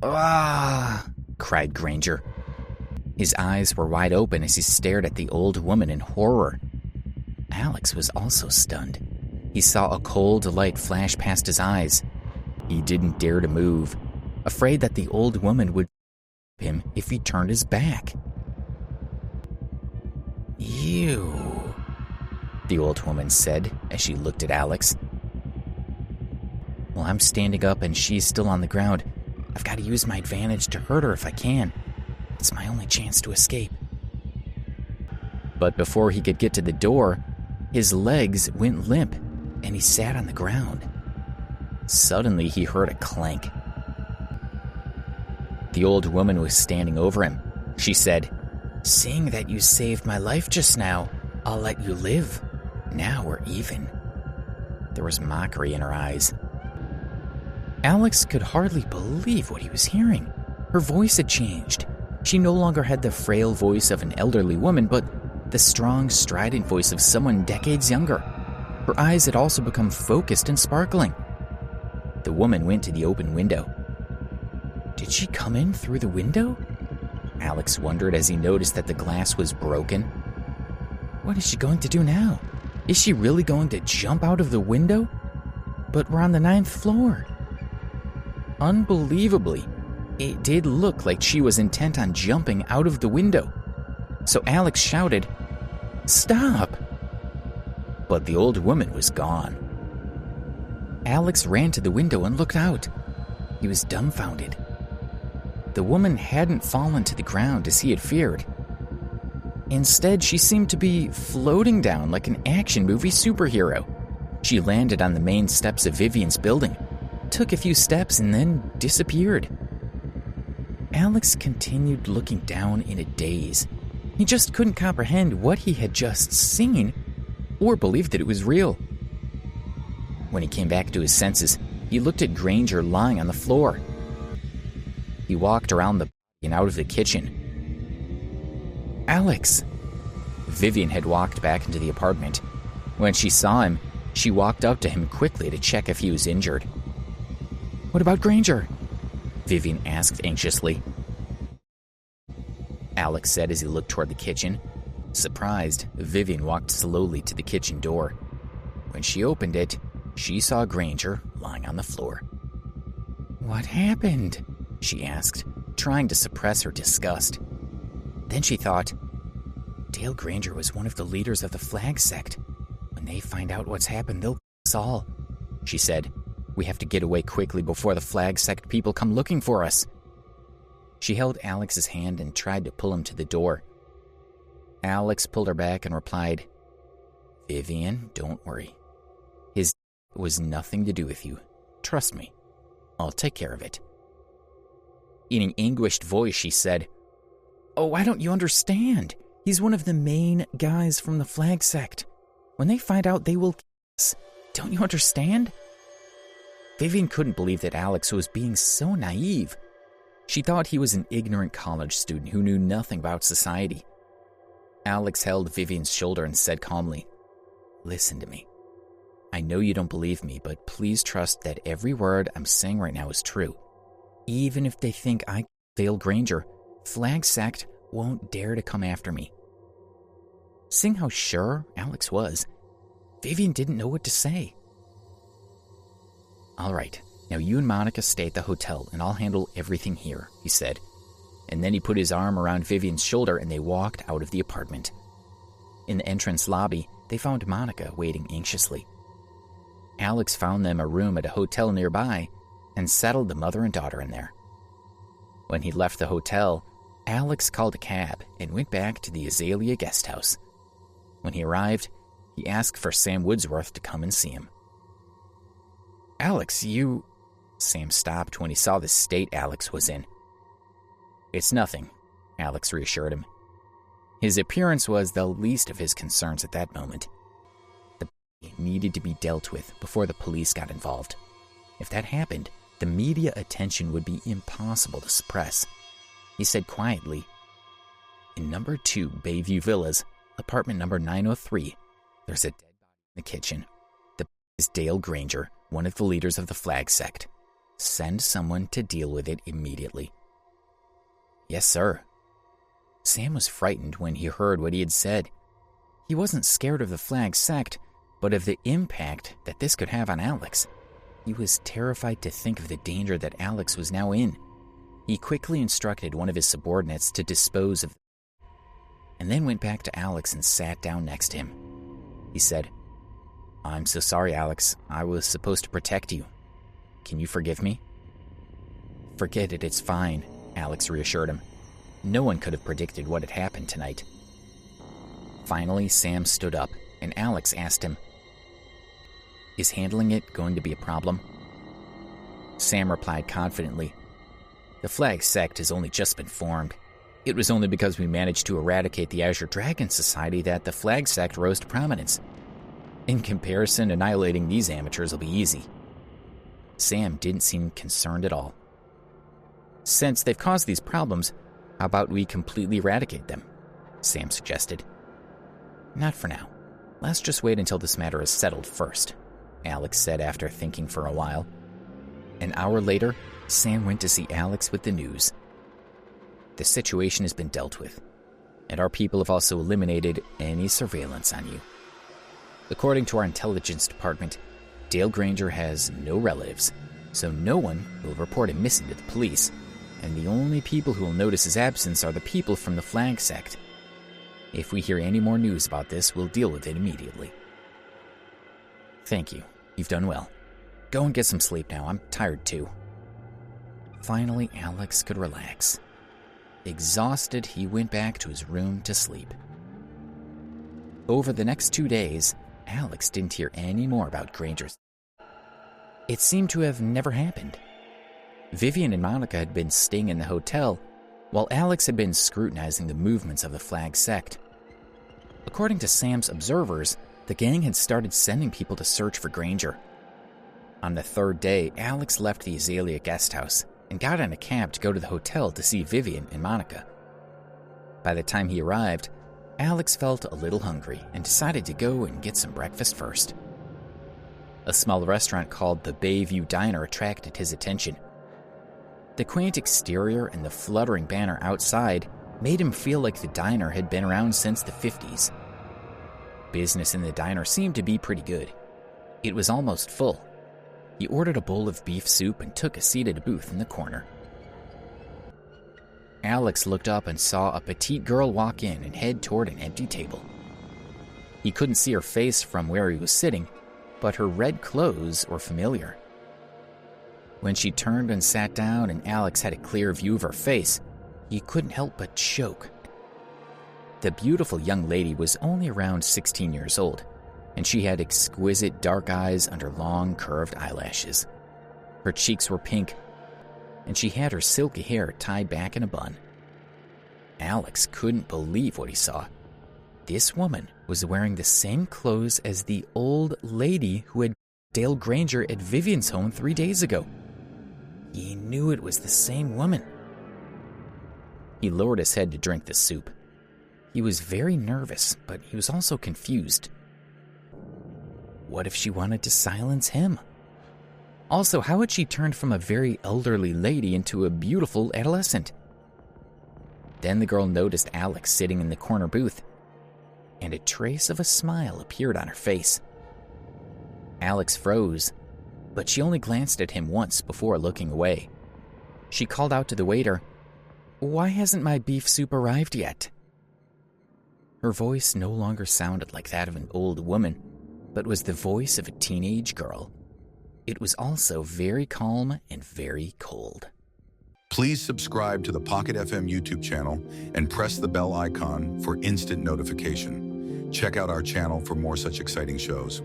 "Ah!" cried Granger. His eyes were wide open as he stared at the old woman in horror. Alex was also stunned. He saw a cold light flash past his eyes. He didn't dare to move, afraid that the old woman would him if he turned his back. "You," the old woman said as she looked at Alex. "Well, I'm standing up and she's still on the ground. I've got to use my advantage to hurt her if I can. It's my only chance to escape." But before he could get to the door, his legs went limp and he sat on the ground. Suddenly, he heard a clank. The old woman was standing over him. She said, "Seeing that you saved my life just now, I'll let you live. Now we're even." There was mockery in her eyes. Alex could hardly believe what he was hearing. Her voice had changed. She no longer had the frail voice of an elderly woman, but the strong, strident voice of someone decades younger. Her eyes had also become focused and sparkling. The woman went to the open window. Did she come in through the window? Alex wondered as he noticed that the glass was broken. What is she going to do now? Is she really going to jump out of the window? But we're on the 9th floor. Unbelievably, it did look like she was intent on jumping out of the window. So Alex shouted, "Stop!" But the old woman was gone. Alex ran to the window and looked out. He was dumbfounded. The woman hadn't fallen to the ground as he had feared. Instead, she seemed to be floating down like an action movie superhero. She landed on the main steps of Vivian's building, took a few steps, and then disappeared. Alex continued looking down in a daze. He just couldn't comprehend what he had just seen or believe that it was real. When he came back to his senses, he looked at Granger lying on the floor. He walked around the and out of the kitchen. "Alex!" Vivian had walked back into the apartment. When she saw him, she walked up to him quickly to check if he was injured. "What about Granger?" Vivian asked anxiously. Alex said as he looked toward the kitchen. Surprised, Vivian walked slowly to the kitchen door. When she opened it, she saw Granger lying on the floor. "What happened?" she asked, trying to suppress her disgust. Then she thought, Dale Granger was one of the leaders of the Flag Sect. When they find out what's happened, they'll kill us all. She said, "We have to get away quickly before the Flag Sect people come looking for us." She held Alex's hand and tried to pull him to the door. Alex pulled her back and replied, "Vivian, don't worry. His was nothing to do with you. Trust me. I'll take care of it." In an anguished voice, she said, "Oh, why don't you understand? He's one of the main guys from the Flag Sect. When they find out, they will kill us. Don't you understand?" Vivian couldn't believe that Alex was being so naive. She thought he was an ignorant college student who knew nothing about society. Alex held Vivian's shoulder and said calmly, "Listen to me. I know you don't believe me, but please trust that every word I'm saying right now is true. Even if they think I killed Dale Granger, Flag Sect won't dare to come after me." Seeing how sure Alex was, Vivian didn't know what to say. "All right, now you and Monica stay at the hotel and I'll handle everything here," he said. And then he put his arm around Vivian's shoulder and they walked out of the apartment. In the entrance lobby, they found Monica waiting anxiously. Alex found them a room at a hotel nearby and settled the mother and daughter in there. When he left the hotel, Alex called a cab and went back to the Azalea guest house. When he arrived, he asked for Sam Woodsworth to come and see him. "Alex, you..." Sam stopped when he saw the state Alex was in. "It's nothing," Alex reassured him. His appearance was the least of his concerns at that moment. The body needed to be dealt with before the police got involved. If that happened, the media attention would be impossible to suppress. He said quietly, "In number 2 Bayview Villas, apartment number 903, there's a dead body in the kitchen. The body is Dale Granger, one of the leaders of the Flag Sect. Send someone to deal with it immediately. Yes, sir. Sam was frightened when he heard what he had said. He wasn't scared of the Flag sect, but of the impact that this could have on Alex. He was terrified to think of the danger that Alex was now in. He quickly instructed one of his subordinates to dispose of, and then went back to Alex and sat down next to him. He said, "I'm so sorry, Alex. I was supposed to protect you. Can you forgive me?" "Forget it, it's fine," Alex reassured him. No one could have predicted what had happened tonight. Finally, Sam stood up, and Alex asked him, "Is handling it going to be a problem?" Sam replied confidently, "The Flag sect has only just been formed. It was only because we managed to eradicate the Azure Dragon Society that the Flag sect rose to prominence. In comparison, annihilating these amateurs will be easy." Sam didn't seem concerned at all. "Since they've caused these problems, how about we completely eradicate them?" Sam suggested. "Not for now. Let's just wait until this matter is settled first," Alex said after thinking for a while. An hour later, Sam went to see Alex with the news. "The situation has been dealt with, and our people have also eliminated any surveillance on you. According to our intelligence department, Dale Granger has no relatives, so no one will report him missing to the police, and the only people who will notice his absence are the people from the Flag sect. If we hear any more news about this, we'll deal with it immediately." "Thank you. You've done well. Go and get some sleep now. I'm tired too." Finally, Alex could relax. Exhausted, he went back to his room to sleep. Over the next 2 days, Alex didn't hear any more about Granger's. It seemed to have never happened. Vivian and Monica had been staying in the hotel, while Alex had been scrutinizing the movements of the Flag sect. According to Sam's observers, the gang had started sending people to search for Granger. On the third day, Alex left the Azalea guest house and got in a cab to go to the hotel to see Vivian and Monica. By the time he arrived, Alex felt a little hungry and decided to go and get some breakfast first. A small restaurant called the Bayview Diner attracted his attention. The quaint exterior and the fluttering banner outside made him feel like the diner had been around since the 50s. Business in the diner seemed to be pretty good. It was almost full. He ordered a bowl of beef soup and took a seat at a booth in the corner. Alex looked up and saw a petite girl walk in and head toward an empty table. He couldn't see her face from where he was sitting, but her red clothes were familiar. When she turned and sat down and Alex had a clear view of her face, he couldn't help but choke. The beautiful young lady was only around 16 years old, and she had exquisite dark eyes under long curved eyelashes. Her cheeks were pink, and she had her silky hair tied back in a bun. Alex couldn't believe what he saw. This woman was wearing the same clothes as the old lady who had Dale Granger at Vivian's home 3 days ago. He knew it was the same woman. He lowered his head to drink the soup. He was very nervous, but he was also confused. What if she wanted to silence him? Also, how had she turned from a very elderly lady into a beautiful adolescent? Then the girl noticed Alex sitting in the corner booth, and a trace of a smile appeared on her face. Alex froze, but she only glanced at him once before looking away. She called out to the waiter, "Why hasn't my beef soup arrived yet?" Her voice no longer sounded like that of an old woman, but was the voice of a teenage girl. It was also very calm and very cold. Please subscribe to the Pocket FM YouTube channel and press the bell icon for instant notification. Check out our channel for more such exciting shows.